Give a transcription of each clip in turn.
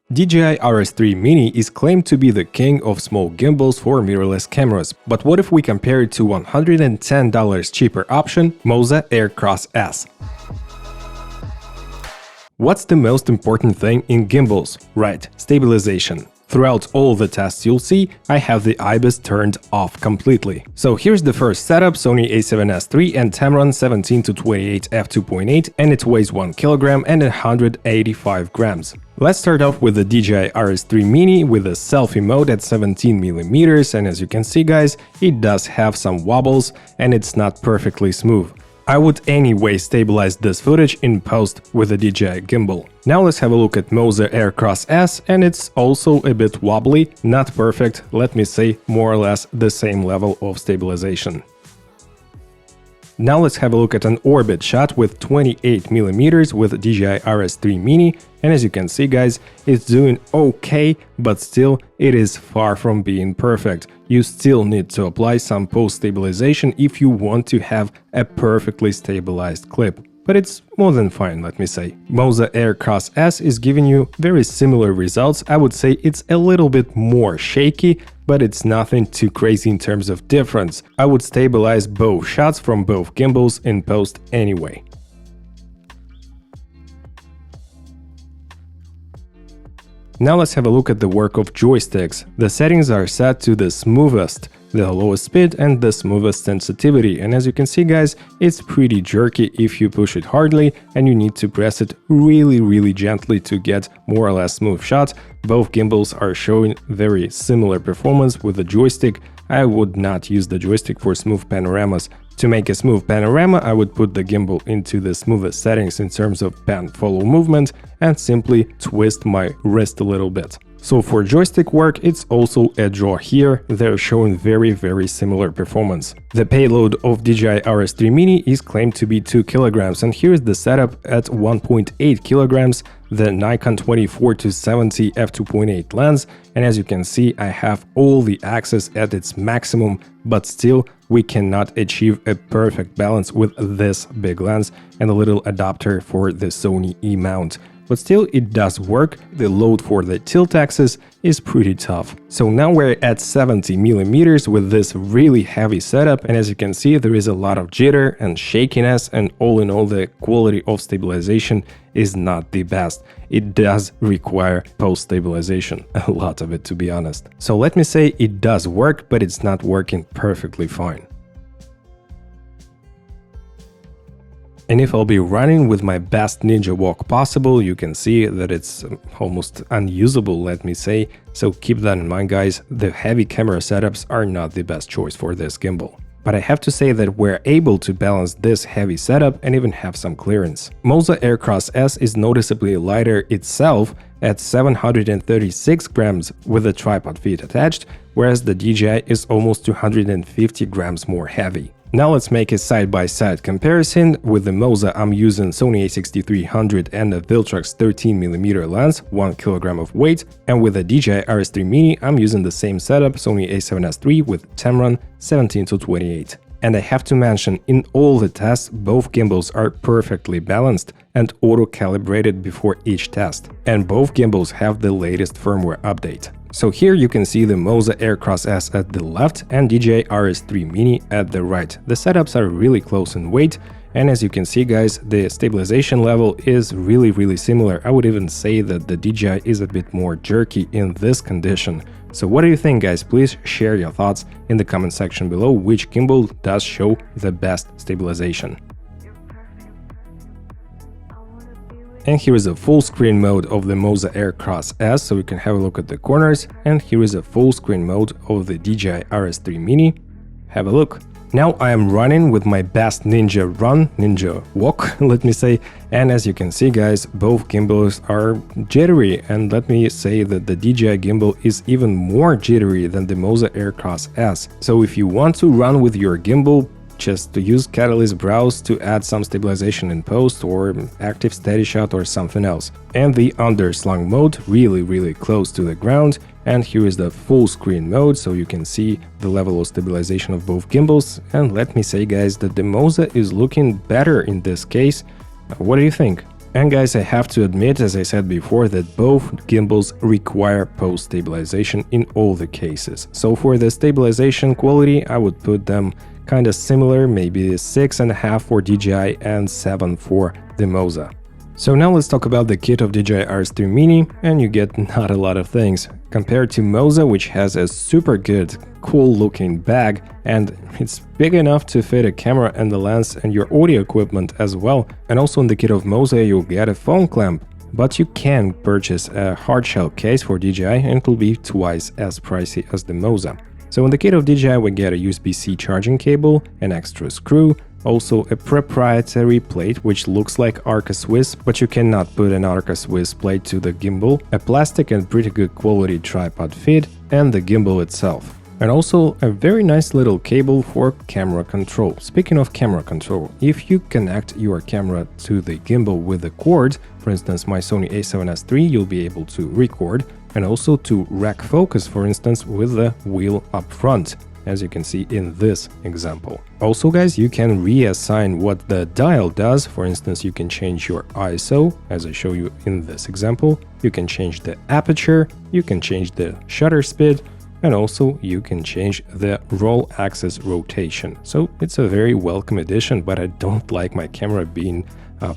DJI RS3 Mini is claimed to be the king of small gimbals for mirrorless cameras, but what if we compare it to $110 cheaper option, Moza Aircross S? What's the most important thing in gimbals? Right, stabilization. Throughout all the tests you'll see, I have the IBIS turned off completely. So here's the first setup, Sony a7S III and Tamron 17-28 f2.8, and it weighs 1 kg and 185 grams. Let's start off with the DJI RS3 Mini with a selfie mode at 17mm, and as you can see guys, it does have some wobbles and it's not perfectly smooth. I would anyway stabilize this footage in post with the DJI gimbal. Now let's have a look at Moza Aircross S, and it's also a bit wobbly, not perfect, let me say more or less the same level of stabilization. Now let's have a look at an orbit shot with 28mm with DJI RS3 Mini, and as you can see guys, it's doing okay, but still it is far from being perfect. You still need to apply some post-stabilization if you want to have a perfectly stabilized clip. But it's more than fine, let me say. Moza Aircross S is giving you very similar results. I would say it's a little bit more shaky, but it's nothing too crazy in terms of difference. I would stabilize both shots from both gimbals in post anyway. Now let's have a look at the work of joysticks. The settings are set to the smoothest, the lowest speed and the smoothest sensitivity, and as you can see guys, it's pretty jerky if you push it hardly and you need to press it really gently to get more or less smooth shots. Both gimbals are showing very similar performance with the joystick. I would not use the joystick for smooth panoramas. To make a smooth panorama, I would put the gimbal into the smoothest settings in terms of pan follow movement and simply twist my wrist a little bit. So for joystick work, it's also a draw here, they're showing very similar performance. The payload of DJI RS3 Mini is claimed to be 2 kg, and here's the setup at 1.8 kg, the Nikon 24-70 f2.8 lens, and as you can see, I have all the axes at its maximum, but still we cannot achieve a perfect balance with this big lens and a little adapter for the Sony E-mount. But still it does work, the load for the tilt axis is pretty tough. So now we're at 70mm with this really heavy setup, and as you can see there is a lot of jitter and shakiness, and all in all the quality of stabilization is not the best. It does require post-stabilization, a lot of it to be honest. So let me say it does work, but it's not working perfectly fine. And if I'll be running with my best ninja walk possible, you can see that it's almost unusable, let me say. So keep that in mind guys, the heavy camera setups are not the best choice for this gimbal. But I have to say that we're able to balance this heavy setup and even have some clearance. Moza Aircross S is noticeably lighter itself at 736 grams with the tripod feet attached, whereas the DJI is almost 250 grams more heavy. Now let's make a side-by-side comparison. With the Moza I'm using Sony a6300 and a Viltrox 13mm lens, 1 kg of weight, and with the DJI RS3 Mini I'm using the same setup, Sony a7S III with Tamron 17-28. And I have to mention, in all the tests, both gimbals are perfectly balanced and auto-calibrated before each test. And both gimbals have the latest firmware update. So here you can see the Moza Aircross S at the left and DJI RS3 Mini at the right. The setups are really close in weight, and as you can see guys, the stabilization level is really similar. I would even say that the DJI is a bit more jerky in this condition. So what do you think guys? Please share your thoughts in the comment section below, which gimbal does show the best stabilization. And here is a full screen mode of the Moza Aircross S, so we can have a look at the corners, and here is a full screen mode of the DJI RS3 Mini. Have a look. Now I am running with my best ninja walk, let me say, and as you can see guys, both gimbals are jittery, and let me say that the DJI gimbal is even more jittery than the Moza Aircross S. So if you want to run with your gimbal, just to use Catalyst Browse to add some stabilization in post, or active steady shot or something else. And the underslung mode, really close to the ground. And here is the full screen mode, so you can see the level of stabilization of both gimbals. And let me say guys that the Moza is looking better in this case. What do you think? And guys, I have to admit, as I said before, that both gimbals require post-stabilization in all the cases. So for the stabilization quality, I would put them kind of similar, maybe 6.5 for DJI and 7 for the Moza. So now let's talk about the kit of DJI RS3 Mini, and you get not a lot of things. Compared to Moza, which has a super good, cool looking bag, and it's big enough to fit a camera and the lens and your audio equipment as well. And also in the kit of Moza you'll get a phone clamp, but you can purchase a hardshell case for DJI and it will be twice as pricey as the Moza. So in the kit of DJI we get a USB-C charging cable, an extra screw, also a proprietary plate which looks like Arca Swiss, but you cannot put an Arca Swiss plate to the gimbal, a plastic and pretty good quality tripod feed, and the gimbal itself. And also a very nice little cable for camera control. Speaking of camera control, if you connect your camera to the gimbal with a cord, for instance my Sony a7S III, you'll be able to record, and also to rack focus, for instance, with the wheel up front, as you can see in this example. Also guys, you can reassign what the dial does. For instance, you can change your ISO, as I show you in this example. You can change the aperture, you can change the shutter speed, and also you can change the roll axis rotation. So it's a very welcome addition, but I don't like my camera being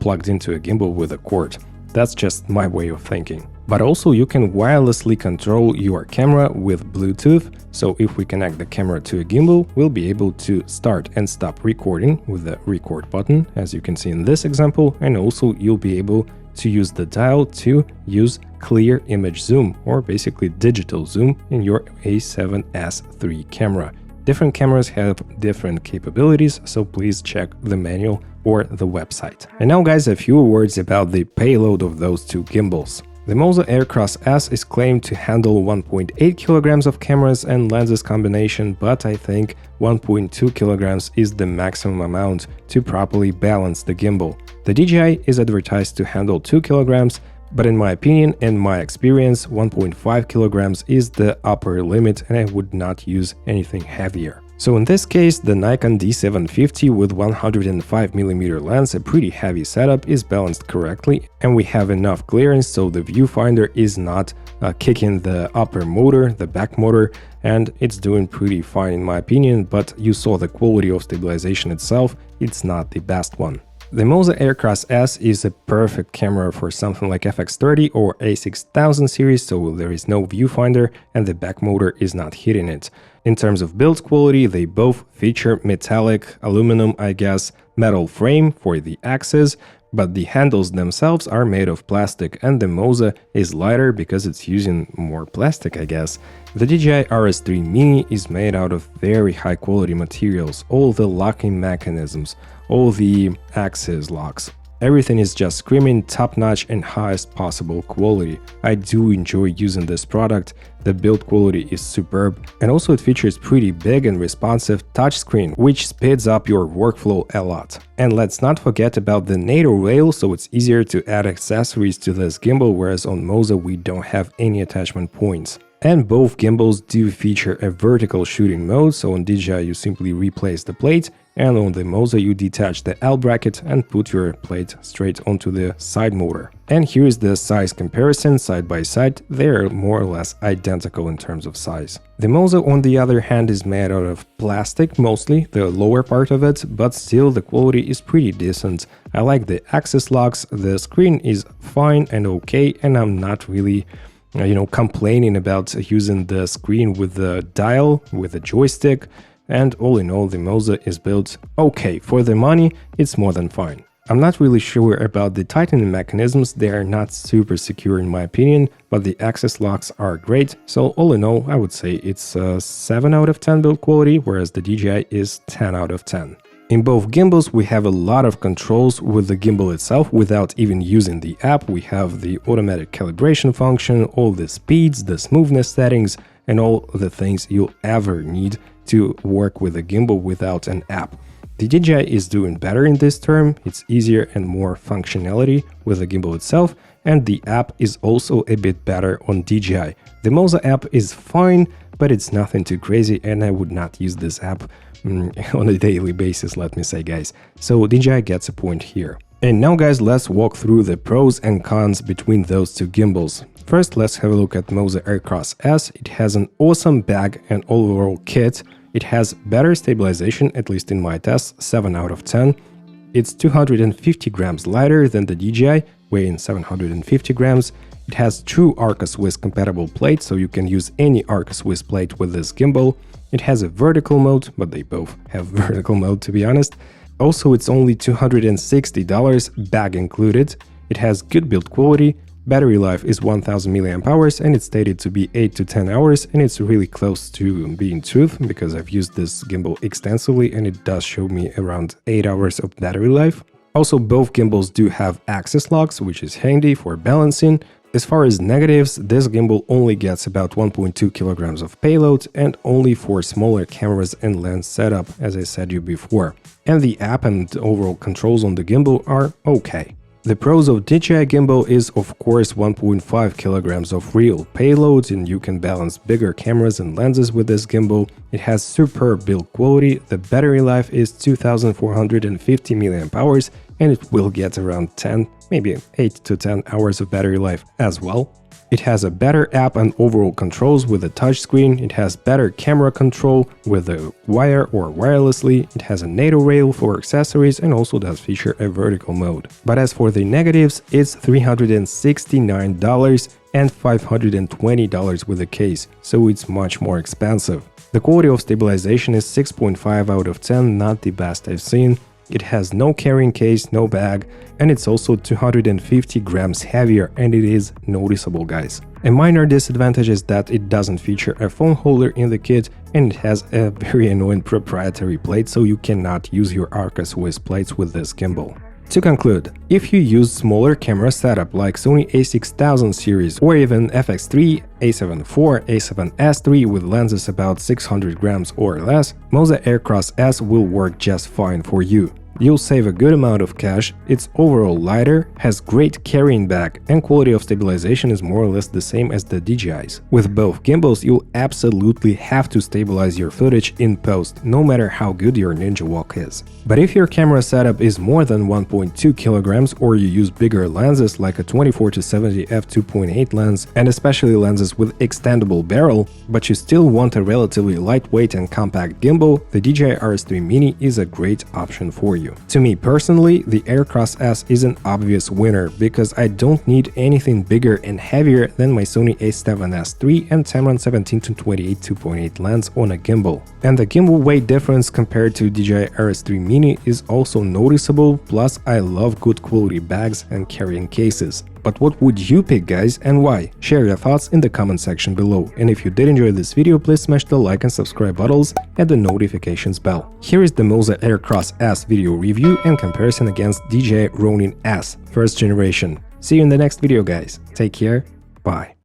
plugged into a gimbal with a cord. That's just my way of thinking. But also you can wirelessly control your camera with Bluetooth. So if we connect the camera to a gimbal, we'll be able to start and stop recording with the record button, as you can see in this example. And also you'll be able to use the dial to use clear image zoom, or basically digital zoom, in your a7S III camera. Different cameras have different capabilities, so please check the manual or the website. And now guys, a few words about the payload of those two gimbals. The Moza Aircross S is claimed to handle 1.8 kilograms of cameras and lenses combination, but I think 1.2 kilograms is the maximum amount to properly balance the gimbal. The DJI is advertised to handle 2 kilograms, but in my opinion and my experience, 1.5 kilograms is the upper limit and I would not use anything heavier. So in this case, the Nikon D750 with 105mm lens, a pretty heavy setup, is balanced correctly, and we have enough clearance so the viewfinder is not kicking the upper motor, the back motor, and it's doing pretty fine in my opinion, but you saw the quality of stabilization itself, it's not the best one. The Moza Aircross S is a perfect camera for something like FX30 or A6000 series, so there is no viewfinder and the back motor is not hitting it. In terms of build quality, they both feature metallic, aluminum, I guess, metal frame for the axis, but the handles themselves are made of plastic, and the Moza is lighter because it's using more plastic, I guess. The DJI RS3 Mini is made out of very high quality materials, all the locking mechanisms, all the axis locks. Everything is just screaming top-notch and highest possible quality. I do enjoy using this product, the build quality is superb, and also it features pretty big and responsive touchscreen, which speeds up your workflow a lot. And let's not forget about the NATO rail, so it's easier to add accessories to this gimbal, whereas on Moza we don't have any attachment points. And both gimbals do feature a vertical shooting mode, so on DJI you simply replace the plate, and on the Moza you detach the L bracket and put your plate straight onto the side motor. And here is the size comparison side by side, they are more or less identical in terms of size. The Moza on the other hand is made out of plastic mostly, the lower part of it, but still the quality is pretty decent. I like the axis locks, the screen is fine and okay, and I'm not really complaining about using the screen with the dial, with the joystick, and all in all the Moza is built okay. For the money, it's more than fine. I'm not really sure about the tightening mechanisms, they are not super secure in my opinion, but the axis locks are great, so all in all I would say it's a 7 out of 10 build quality, whereas the DJI is 10 out of 10. In both gimbals we have a lot of controls with the gimbal itself without even using the app. We have the automatic calibration function, all the speeds, the smoothness settings, and all the things you'll ever need to work with a gimbal without an app. The DJI is doing better in this term, it's easier and more functionality with the gimbal itself, and the app is also a bit better on DJI. The Moza app is fine, but it's nothing too crazy and I would not use this app on a daily basis, let me say guys. So DJI gets a point here. And now guys, let's walk through the pros and cons between those two gimbals. First, let's have a look at Moza Aircross S. It has an awesome bag and overall kit. It has better stabilization, at least in my tests, 7 out of 10. It's 250 grams lighter than the DJI, weighing 750 grams. It has true Arca Swiss compatible plate, so you can use any Arca Swiss plate with this gimbal. It has a vertical mode, but they both have vertical mode to be honest. Also, it's only $260, bag included. It has good build quality, battery life is 1000 mAh and it's stated to be 8 to 10 hours, and it's really close to being truth because I've used this gimbal extensively and it does show me around 8 hours of battery life. Also, both gimbals do have axis locks, which is handy for balancing. As far as negatives, this gimbal only gets about 1.2 kilograms of payload and only for smaller cameras and lens setup, as I said you before. And the app and overall controls on the gimbal are okay. The pros of DJI gimbal is of course 1.5 kilograms of real payload, and you can balance bigger cameras and lenses with this gimbal. It has superb build quality, the battery life is 2450 mAh and it will get around 10, maybe 8 to 10 hours of battery life as well. It has a better app and overall controls with a touchscreen. It has better camera control with a wire or wirelessly. It has a NATO rail for accessories and also does feature a vertical mode. But as for the negatives, it's $369 and $520 with a case, so it's much more expensive. The quality of stabilization is 6.5 out of 10, not the best I've seen. It has no carrying case, no bag, and it's also 250 grams heavier, and it is noticeable, guys. A minor disadvantage is that it doesn't feature a phone holder in the kit, and it has a very annoying proprietary plate, so you cannot use your Arca Swiss plates with this gimbal. To conclude, if you use smaller camera setup like Sony a6000 series or even FX3, a7 IV, a7S III with lenses about 600 grams or less, Moza Aircross S will work just fine for you. You'll save a good amount of cash, it's overall lighter, has great carrying bag, and quality of stabilization is more or less the same as the DJI's. With both gimbals, you'll absolutely have to stabilize your footage in post, no matter how good your Ninja Walk is. But if your camera setup is more than 1.2 kilograms or you use bigger lenses like a 24-70 f2.8 lens, and especially lenses with extendable barrel, but you still want a relatively lightweight and compact gimbal, the DJI RS3 Mini is a great option for you. To me personally, the Aircross S is an obvious winner because I don't need anything bigger and heavier than my Sony a7S III and Tamron 17-28 2.8 lens on a gimbal. And the gimbal weight difference compared to DJI RS3 Mini is also noticeable, plus I love good quality bags and carrying cases. But what would you pick, guys, and why? Share your thoughts in the comment section below. And if you did enjoy this video, please smash the like and subscribe buttons and the notifications bell. Here is the Moza Aircross S video review and comparison against DJI Ronin S, first generation. See you in the next video, guys. Take care. Bye.